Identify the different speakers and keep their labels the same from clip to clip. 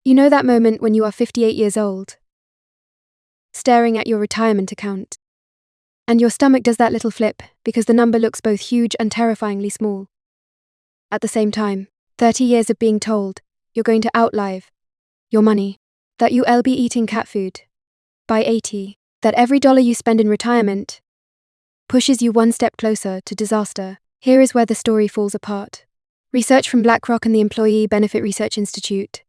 Speaker 1: You know that moment when you are 58 years old, staring at your retirement account, and your stomach does that little flip because the number looks both huge and terrifyingly small. At the same time, 30 years of being told you're going to outlive your money, that you'll be eating cat food by 80, that every dollar you spend in retirement pushes you one step closer to disaster. Here is where the story falls apart. Research from BlackRock and the Employee Benefit Research Institute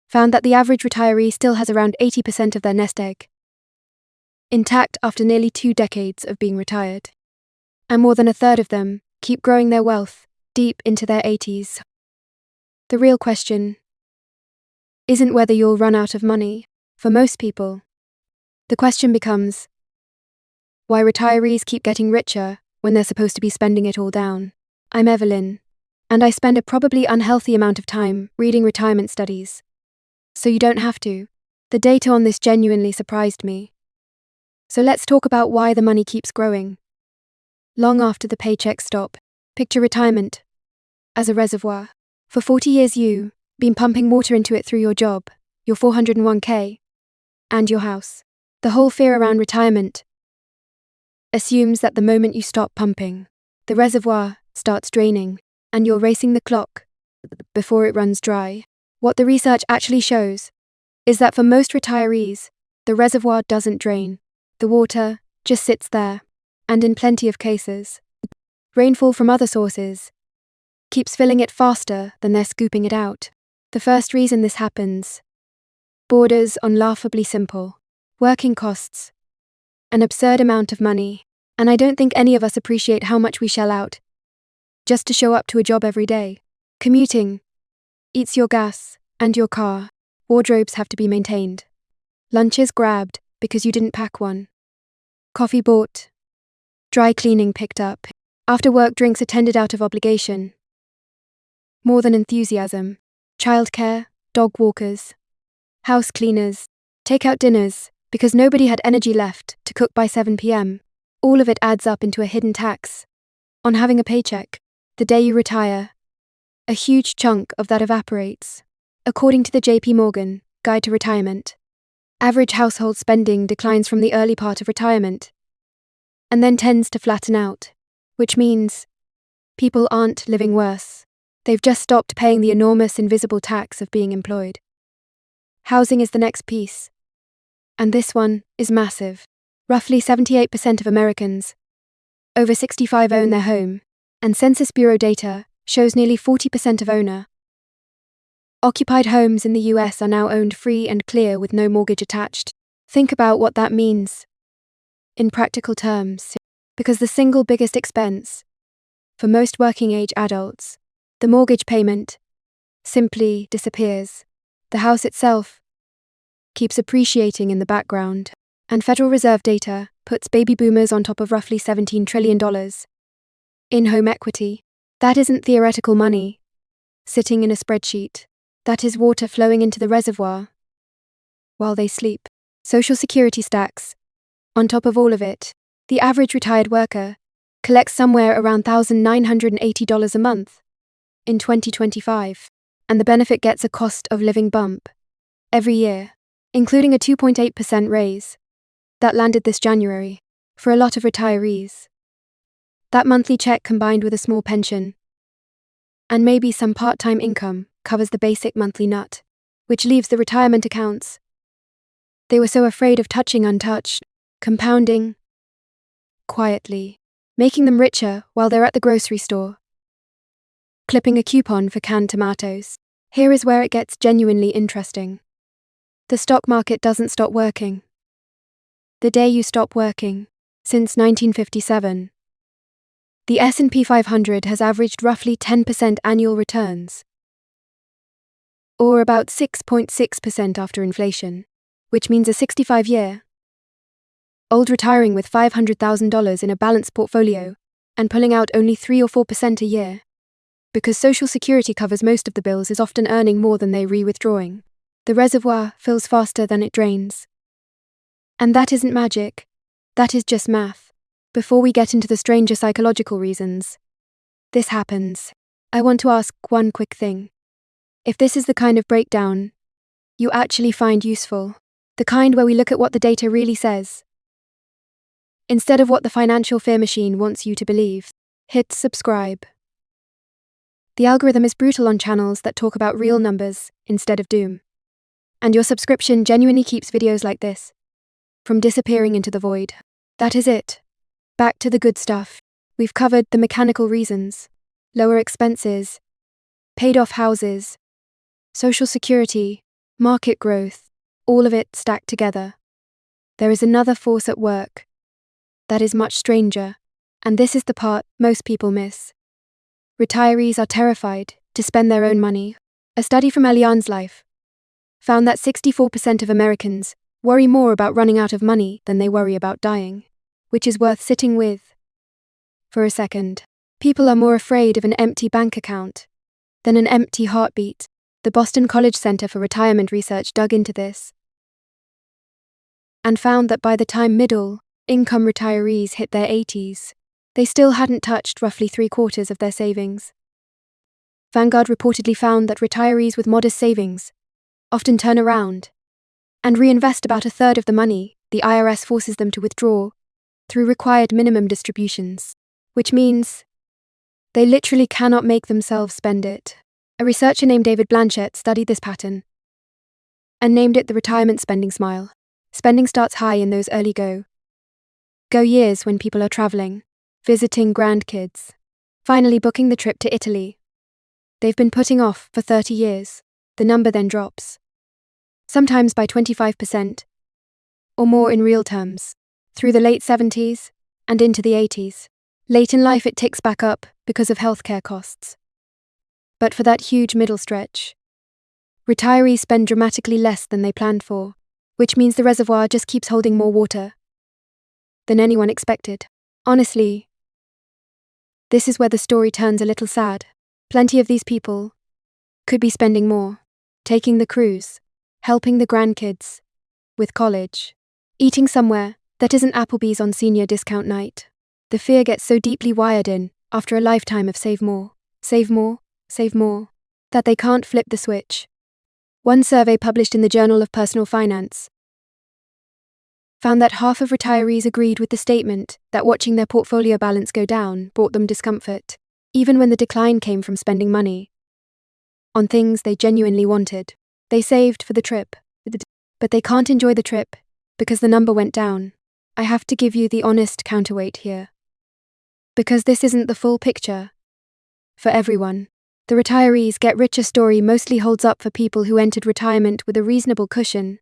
Speaker 1: found that the average retiree still has around 80% of their nest egg intact after nearly 2 decades of being retired. And more than a third of them keep growing their wealth deep into their 80s. The real question isn't whether you'll run out of money. For most people, the question becomes why retirees keep getting richer when they're supposed to be spending it all down. I'm Evelyn, and I spend a probably unhealthy amount of time reading retirement studies. So you don't have to. The data on this genuinely surprised me. So let's talk about why the money keeps growing long after the paychecks stop. Picture retirement as a reservoir. For 40 years you've been pumping water into it through your job, your 401k, and your house. The whole fear around retirement assumes that the moment you stop pumping, the reservoir starts draining, and you're racing the clock before it runs dry. What the research actually shows is that for most retirees, the reservoir doesn't drain. The water just sits there, and in plenty of cases, rainfall from other sources keeps filling it faster than they're scooping it out. The first reason this happens borders on laughably simple. Working costs an absurd amount of money, and I don't think any of us appreciate how much we shell out just to show up to a job every day. Commuting eats your gas and your car. Wardrobes have to be maintained. Lunches grabbed because you didn't pack one. Coffee bought. Dry cleaning picked up. After work drinks attended out of obligation. More than enthusiasm. Childcare, dog walkers, house cleaners, takeout dinners, because nobody had energy left to cook by 7 p.m. All of it adds up into a hidden tax on having a paycheck. The day you retire, a huge chunk of that evaporates. According to the J.P. Morgan Guide to Retirement, average household spending declines from the early part of retirement and then tends to flatten out, which means people aren't living worse. They've just stopped paying the enormous invisible tax of being employed. Housing is the next piece, and this one is massive. Roughly 78% of Americans over 65 own their home, and Census Bureau data shows nearly 40% of owner-occupied homes in the US are now owned free and clear with no mortgage attached. Think about what that means in practical terms, because the single biggest expense for most working-age adults, the mortgage payment, simply disappears. The house itself keeps appreciating in the background, and Federal Reserve data puts baby boomers on top of roughly $17 trillion in home equity. That isn't theoretical money sitting in a spreadsheet. That is water flowing into the reservoir while they sleep. Social Security stacks on top of all of it. The average retired worker collects somewhere around $1,980 a month in 2025, and the benefit gets a cost of living bump every year, including a 2.8% raise that landed this January. For a lot of retirees, that monthly check combined with a small pension and maybe some part-time income covers the basic monthly nut, which leaves the retirement accounts they were so afraid of touching untouched, compounding quietly, making them richer while they're at the grocery store clipping a coupon for canned tomatoes. Here is where it gets genuinely interesting. The stock market doesn't stop working the day you stop working. Since 1957, the S&P 500 has averaged roughly 10% annual returns, or about 6.6% after inflation, which means a 65-year-old retiring with $500,000 in a balanced portfolio and pulling out only 3 or 4% a year. Because Social Security covers most of the bills, is often earning more than they re-withdrawing. The reservoir fills faster than it drains. And that isn't magic. That is just math. Before we get into the stranger psychological reasons this happens, I want to ask one quick thing. If this is the kind of breakdown you actually find useful. The kind where we look at what the data really says, instead of what the financial fear machine wants you to believe. Hit subscribe. The algorithm is brutal on channels that talk about real numbers instead of doom. And your subscription genuinely keeps videos like this from disappearing into the void. That is it. Back to the good stuff. We've covered the mechanical reasons, lower expenses, paid off houses, social security, market growth, all of it stacked together. There is another force at work that is much stranger, and this is the part most people miss. Retirees are terrified to spend their own money. A study from Allianz Life found that 64% of Americans worry more about running out of money than they worry about dying, which is worth sitting with for a second. People are more afraid of an empty bank account than an empty heartbeat. The Boston College Center for Retirement Research dug into this and found that by the time middle-income retirees hit their 80s, they still hadn't touched roughly 3/4 of their savings. Vanguard reportedly found that retirees with modest savings often turn around and reinvest about 1/3 of the money the IRS forces them to withdraw through required minimum distributions, which means they literally cannot make themselves spend it. A researcher named David Blanchett studied this pattern and named it the retirement spending smile. Spending starts high in those early go years when people are traveling, visiting grandkids, finally booking the trip to Italy they've been putting off for 30 years. The number then drops, sometimes by 25% or more in real terms, through the late 70s and into the 80s. Late in life it ticks back up because of healthcare costs. But for that huge middle stretch, retirees spend dramatically less than they planned for, which means the reservoir just keeps holding more water than anyone expected. Honestly, this is where the story turns a little sad. Plenty of these people could be spending more, taking the cruise, helping the grandkids with college, eating somewhere that isn't Applebee's on senior discount night. The fear gets so deeply wired in after a lifetime of save more, save more, save more, that they can't flip the switch. One survey published in the Journal of Personal Finance found that half of retirees agreed with the statement that watching their portfolio balance go down brought them discomfort, even when the decline came from spending money on things they genuinely wanted. They saved for the trip, but they can't enjoy the trip because the number went down. I have to give you the honest counterweight here, because this isn't the full picture for everyone. The retirees get richer story mostly holds up for people who entered retirement with a reasonable cushion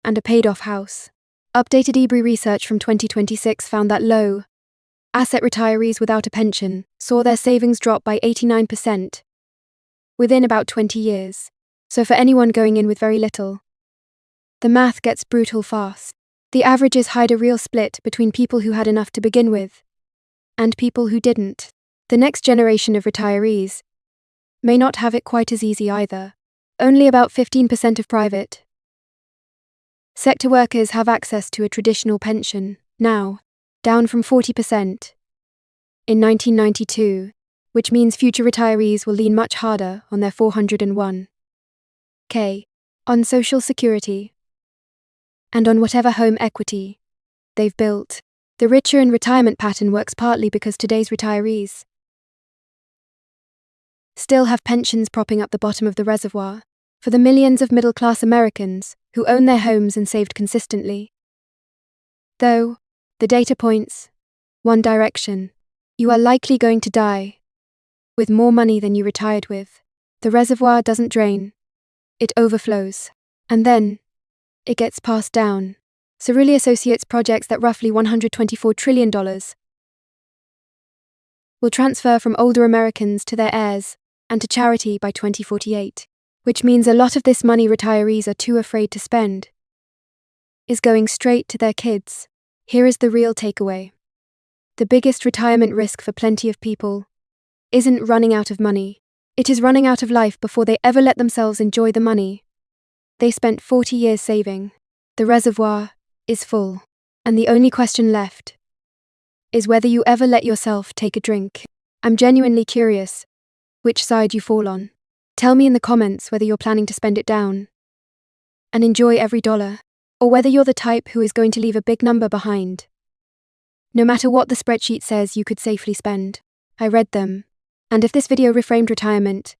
Speaker 1: and a paid-off house. Updated EBRI research from 2026 found that low-asset retirees without a pension saw their savings drop by 89% within about 20 years. So for anyone going in with very little, the math gets brutal fast. The averages hide a real split between people who had enough to begin with and people who didn't. The next generation of retirees may not have it quite as easy either. Only about 15% of private sector workers have access to a traditional pension now, down from 40% in 1992, which means future retirees will lean much harder on their 401k, on Social Security, and on whatever home equity they've built. The richer in retirement pattern works partly because today's retirees still have pensions propping up the bottom of the reservoir for the millions of middle-class Americans who own their homes and saved consistently. Though, the data points one direction. You are likely going to die with more money than you retired with. The reservoir doesn't drain, it overflows. And then, it gets passed down. Cerulli Associates projects that roughly $124 trillion will transfer from older Americans to their heirs and to charity by 2048, which means a lot of this money retirees are too afraid to spend is going straight to their kids. Here is the real takeaway. The biggest retirement risk for plenty of people isn't running out of money. It is running out of life before they ever let themselves enjoy the money they spent 40 years saving. The reservoir is full, and the only question left is whether you ever let yourself take a drink. I'm genuinely curious which side you fall on. Tell me in the comments whether you're planning to spend it down and enjoy every dollar, or whether you're the type who is going to leave a big number behind. No matter what the spreadsheet says you could safely spend, I read them. And if this video reframed retirement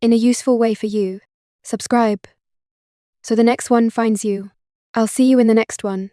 Speaker 1: in a useful way for you, subscribe so the next one finds you. I'll see you in the next one.